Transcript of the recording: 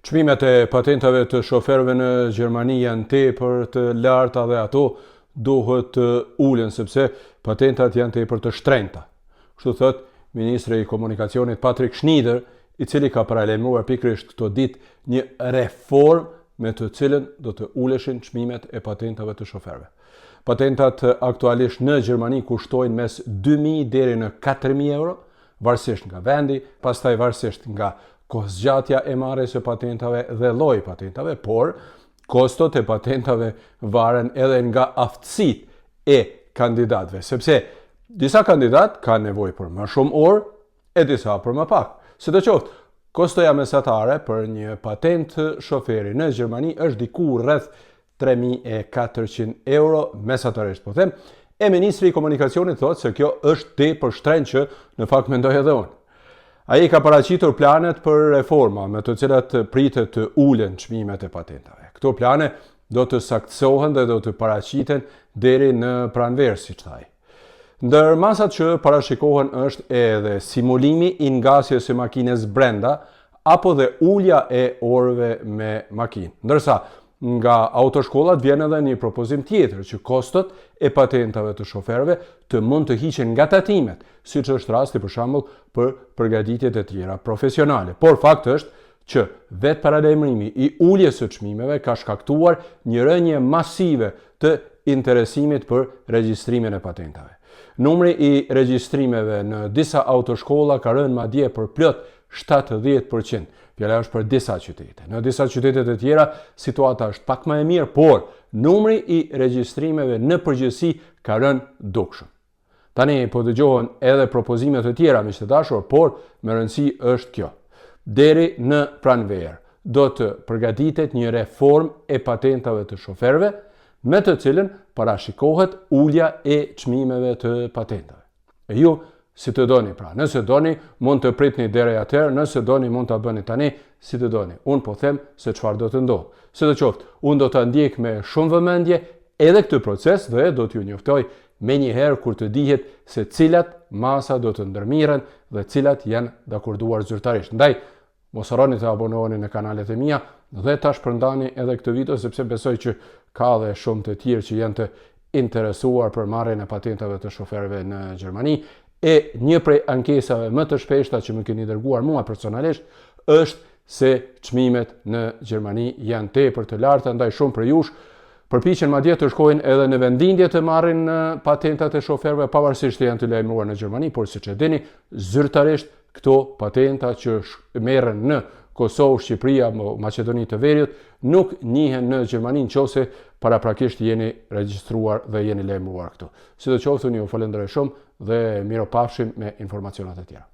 Çmimet e patentave të shoferëve në Gjermani janë tepër të larta dhe ato duhet të ulen sepse patentat janë tepër të shtrenjta. Kështu thot Ministri i Komunikacionit Patrik Schneider, i cili ka paralajmëruar pikërisht këto ditë një reformë me të cilën do të uleshin çmimet e patentave të shoferëve. Patentat aktualisht në Gjermani kushtojnë mes 2.000 deri në 4.000 euro, varësisht nga vendi, pastaj varësisht nga kohëzgjatja e marrjes së patentave dhe lloji i patentave, por kostot e patentave varen edhe nga aftësitë e kandidatëve, sepse disa kandidat kanë nevojë për më shumë orë e disa për më pak. Sidoqoftë, kostoja mesatare për një patent shoferi në Gjermani është diku rreth 3.400 euro mesatarisht, po them, e Ministri i Komunikacionit thotë se kjo është tepër shtrenjtë që në fakt mendoj edhe unë. Ai ka paraqitur planet për reforma me të cilat pritet të ulen çmimet e patentave. Këto plane do të saktësohen dhe do të paraqiten deri në pranverë, siç thaj. Ndër masat që parashikohen është edhe simulimi i ngasjes së makinës brenda apo dhe ulja e orëve me makinë. Ndërsa nga autoshkollat vjen edhe një propozim tjetër që kostot e patentave të shoferëve të mund të hiqen nga tatimet, siç është rasti për shembull për përgatitjet e tjera profesionale. Por fakti është që vetë paralajmërimi i uljes së çmimeve ka shkaktuar një rënje masive të interesimit për regjistrimin e patentave. Numri i regjistrimeve në disa autoshkolla ka rënë madje për plot 70%. Fjala është për disa qytete. Në disa qytete të tjera situata është pak më e mirë, por numri i regjistrimeve në përgjithësi ka rënë dukshëm. Tani po dëgjohen edhe propozime të tjera, miq të dashur, por me rëndësi është kjo. Deri në pranverë do të përgatitet një reformë e patentave të shoferëve, me të cilën parashikohet ulja e çmimeve të patentave. E ju, si të doni pra, nëse doni, mund të pritni deri atëherë, nëse doni, mund të bëni tani, si të doni. Unë po them se çfarë do të ndodhë. Sidoqoftë, unë do të ndjek me shumë vëmendje edhe këtë proces dhe do t'ju njoftoj menjëherë kur të dihet se cilat masa do të ndërmiren dhe cilat janë dakorduar zyrtarisht. Ndaj, mos harroni të abonoheni në kanalet e mia dhe ta shpërndani edhe këtë video sepse besoj që ka dhe shumë të tjerë që janë të interesuar për marrjen e patentave të shoferëve në Gjermani. E një prej ankesave më të shpeshta që më keni dërguar mua personalisht është se çmimet në Gjermani janë tepër të larta, ndaj shumë prej jush përpiqen madje të shkojnë edhe në vendindje të marrin patentat e shoferëve pavarësisht se janë të lajmëruar në Gjermani, por siç e dini, zyrtarisht këto patenta që merren në Kosovë, Shqipëri apo Maqedoni të Veriut nuk njihen në Gjermani nëse paraprakisht jeni regjistruar dhe jeni lajmëruar këtu. Sidoqoftë, unë ju falenderoj shumë dhe miropafshim me informacionat e tjera.